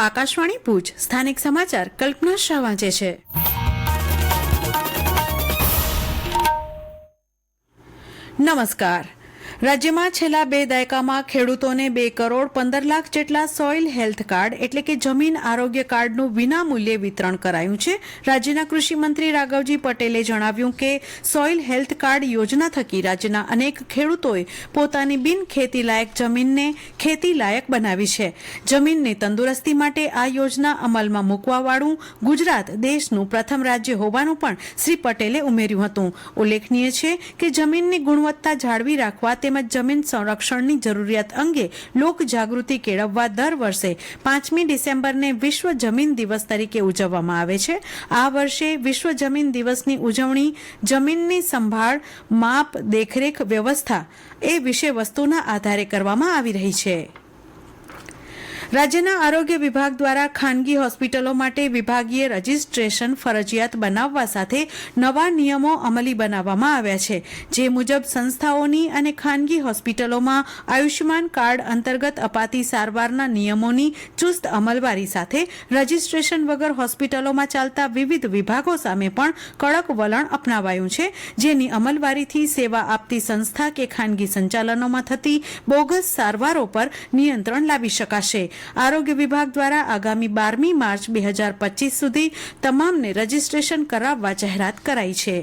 આકાશવાણી ભુજ સ્થાનિક સમાચાર કલ્પના શાહ વાંચે છે। નમસ્કાર। રાજ્યમાં છેલ્લા 2 દાયકામાં ખેડૂતોને 2 કરોડ 15 લાખ જેટલા સોઇલ હેલ્થ કાર્ડ એટલે કે જમીન આરોગ્ય કાર્ડનું વિનામૂલ્યે વિતરણ કરાયું છે। રાજ્યના કૃષિ મંત્રી રાઘવજી પટેલે જણાવ્યું કે સોઇલ હેલ્થ કાર્ડ યોજના થકી રાજ્યના અનેક ખેડૂતોએ પોતાની બિન ખેતી લાયક જમીનને ખેતી લાયક બનાવી છે। જમીનની તંદુરસ્તી માટે આ યોજના અમલમાં મૂકવાવાળું ગુજરાત દેશનું પ્રથમ રાજ્ય હોવાનું પણ શ્રી પટેલે ઉમેર્યું હતું। ઉલ્લેખનીય છે કે જમીનની ગુણવત્તા જાળવી રાખવા તેમજ જમીન સંરક્ષણની જરૂરિયાત અંગે લોક જાગૃતિ કેળવવા દર વર્ષે 5મી ડિસેમ્બરને વિશ્વ જમીન દિવસ તરીકે ઉજવવામાં આવે છે। આ વર્ષે વિશ્વ જમીન દિવસની ઉજવણી જમીનની સંભાળ, માપ, દેખરેખ વ્યવસ્થા એ વિષય વસ્તુના આધારે કરવામાં આવી રહી છે। રાજ્યના આરોગ્ય વિભાગ દ્વારા ખાનગી હોસ્પિટલો માટે વિભાગીય રજીસ્ટ્રેશન ફરજિયાત બનાવવા સાથે નવા નિયમો અમલી બનાવવામાં આવ્યા છે। જે મુજબ સંસ્થાઓની અને ખાનગી હોસ્પિટલોમાં આયુષ્યમાન કાર્ડ અંતર્ગત અપાતી સારવારના નિયમોની ચુસ્ત અમલવારી સાથે રજીસ્ટ્રેશન વગર હોસ્પિટલોમાં ચાલતા વિવિધ વિભાગો સામે પણ કડક વલણ અપનાવાયું છે। જેની અમલવારીથી સેવા આપતી સંસ્થા કે ખાનગી સંચાલનોમાં થતી બોગસ સારવારો પર નિયંત્રણ લાવી શકાશે। આરોગ્ય વિભાગ દ્વારા આગામી 12મી માર્ચ 2025 સુધી તમામને રજીસ્ટ્રેશન કરાવવા જાહેરાત કરાઈ છે।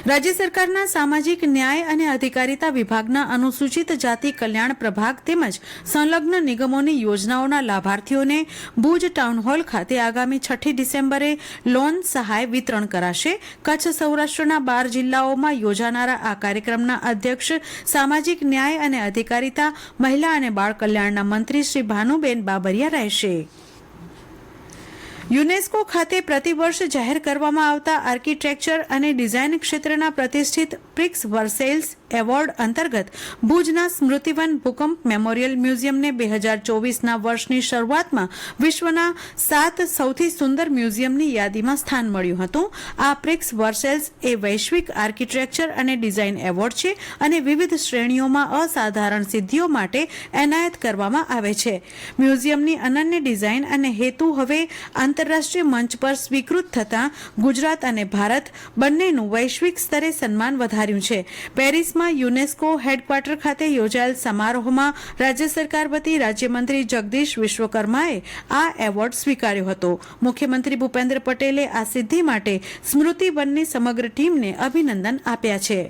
રાજ્ય સરકારના સામાજિક ન્યાય અને અધિકારીતા વિભાગના અનુસૂચિત જાતિ કલ્યાણ પ્રભાગ તેમજ સંલગ્ન નિગમોની યોજનાઓના લાભાર્થીઓને ભુજ ટાઉન હોલ ખાતે આગામી 6 ડિસેમ્બરે લોન સહાય વિતરણ કરાશે। કચ્છ સૌરાષ્ટ્રના 12 જિલ્લાઓમાં યોજાનારા આ કાર્યક્રમના અધ્યક્ષ સામાજિક ન્યાય અને અધિકારીતા મહિલા અને બાળ કલ્યાણના મંત્રી શ્રી ભાનુબેન બાબરિયા રહેશે। યુનેસ્કો ખાતે પ્રતિવર્ષ જાહેર કરવામાં આવતા આર્કિટેક્ચર અને ડિઝાઇન ક્ષેત્રના પ્રતિષ્ઠિત પ્રિક્સ વર્સેલ્સ એવોર્ડ અંતર્ગત ભુજના સ્મૃતિવન ભૂકંપ મેમોરિયલ મ્યુઝિયમને 2024ના વર્ષની શરૂઆતમાં વિશ્વના 7 સૌથી સુંદર મ્યુઝિયમની યાદીમાં સ્થાન મળ્યું હતું। આ પ્રિક્સ વર્સેલ્સ એ વૈશ્વિક આર્કિટેક્ચર અને ડિઝાઇન એવોર્ડ છે અને વિવિધ શ્રેણીઓમાં અસાધારણ સિદ્ધિઓ માટે એનાયત કરવામાં આવે છે। મ્યુઝિયમની અનન્ય ડિઝાઇન અને હેતુ હવે આંતરરાષ્ટ્રીય મંચ પર સ્વીકૃત થતાં ગુજરાત અને ભારત બંનેનું વૈશ્વિક સ્તરે સન્માન વધાર્યું છે। પેરિસમાં યુનેસ્કો હેડક્વાર્ટર ખાતે યોજાયેલ સમારોહમાં રાજ્ય સરકાર વતી રાજ્યમંત્રી જગદીશ વિશ્વકર્માએ આ એવોર્ડ સ્વીકાર્યો હતો। મુખ્યમંત્રી ભૂપેન્દ્ર પટેલે આ સિદ્ધિ માટે સ્મૃતિવનની સમગ્ર ટીમને અભિનંદન આપ્યા છે।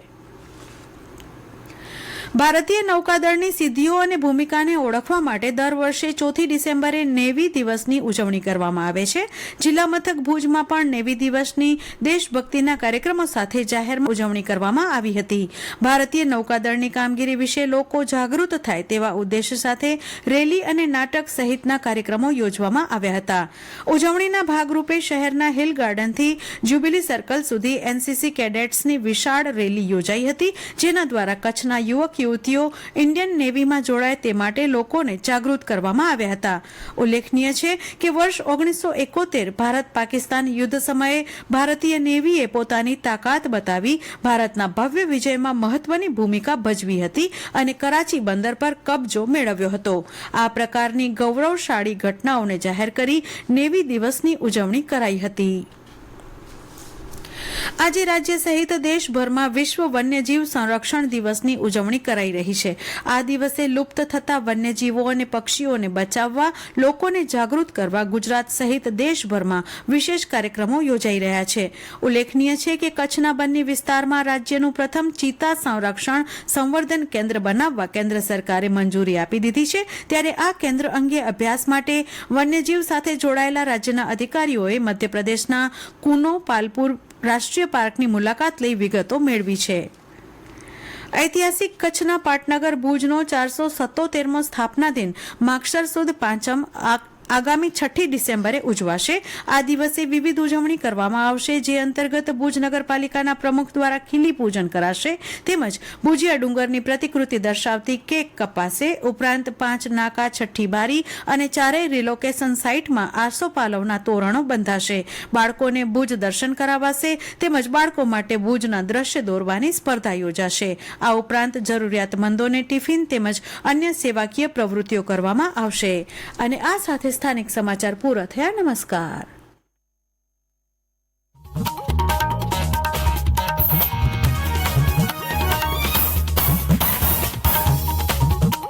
ભારતીય નૌકાદળની સિદ્ધિઓ અને ભૂમિકાને ઓળખવા માટે દર વર્ષે 4 ડિસેમ્બરે નેવી દિવસની ઉજવણી કરવામાં આવે છે। જિલ્લા મથક ભુજમાં પણ નેવી દિવસની દેશભક્તિના કાર્યક્રમો સાથે જાહેરમાં ઉજવણી કરવામાં આવી હતી। ભારતીય નૌકાદળની કામગીરી વિશે લોકો જાગૃત થાય તેવા ઉદ્દેશ સાથે રેલી અને નાટક સહિતના કાર્યક્રમો યોજવામાં આવ્યા હતા। ઉજવણીના ભાગરૂપે શહેરના હિલ ગાર્ડનથી જ્યુબિલી સર્કલ સુધી એનસીસી કેડેટ્સની વિશાળ રેલી યોજાઈ હતી, જેના દ્વારા કચ્છના યુવક યુવતીઓ ઇન્ડિયન નેવીમાં જોડાય તે માટે લોકોને જાગૃત કરવામાં આવ્યા હતા। ઉલ્લેખનીય છે કે વર્ષ 1971 ભારત પાકિસ્તાન યુદ્ધ સમયે ભારતીય નેવીએ પોતાની તાકાત બતાવી ભારતના ભવ્ય વિજયમાં મહત્વની ભૂમિકા ભજવી હતી અને કરાચી બંદર પર કબજો મેળવ્યો હતો। આ પ્રકારની ગૌરવશાળી ઘટનાઓને જાહેર કરી નેવી દિવસની ઉજવણી કરાઈ હતી। આજે રાજ્ય સહિત દેશભરમાં વિશ્વ વન્યજીવ સંરક્ષણ દિવસની ઉજવણી કરાઈ રહી છે। આ દિવસે લુપ્ત થતા વન્યજીવો અને પક્ષીઓને બચાવવા લોકોને જાગૃત કરવા ગુજરાત સહિત દેશભરમાં વિશેષ કાર્યક્રમો યોજાઈ રહ્યા છે। ઉલ્લેખનીય છે કે કચ્છના બન્ની વિસ્તારમાં રાજ્યનું પ્રથમ ચિત્તા સંરક્ષણ સંવર્ધન કેન્દ્ર બનાવવા કેન્દ્ર સરકારે મંજૂરી આપી દીધી છે। ત્યારે આ કેન્દ્ર અંગે અભ્યાસ માટે વન્યજીવ સાથે જોડાયેલા રાજ્યના અધિકારીઓએ મધ્યપ્રદેશના કુનો પાલપુર રાષ્ટ્રીય પાર્કની મુલાકાત લઈ વિગતો મેળવી છે। ઐતિહાસિક કચ્છના પાટનગર ભુજનો 477મો સ્થાપના દિન માગશર સુદ પાંચમ આગામી 6 ડિસેમ્બરે ઉજવાશે. આ દિવસે વિવિધ ઉજવણી કરવામાં આવશે, જે અંતર્ગત ભુજ નગરપાલિકાના પ્રમુખ દ્વારા ખીલી પૂજન કરાશે તેમજ ભુજિયા ડુંગરની પ્રતિકૃતિ દર્શાવતી કેક કપાશે. ઉપરાંત 5 નાકા, 6 બારી અને 4 રિલોકેશન સાઇટમાં આસોપાલવના તોરણો બંધાશે. બાળકોને ભુજ દર્શન કરાવાશે તેમજ બાળકો માટે ભુજના દ્રશ્ય દોરવાની સ્પર્ધા યોજાશે. આ ઉપરાંત જરૂરિયાતમંદોને ટિફિન તેમજ અન્ય સેવાકીય પ્રવૃત્તિઓ કરવામાં આવશે. અને આ સાથે સ્થાનિક સમાચાર પૂરા થયા. નમસ્કાર.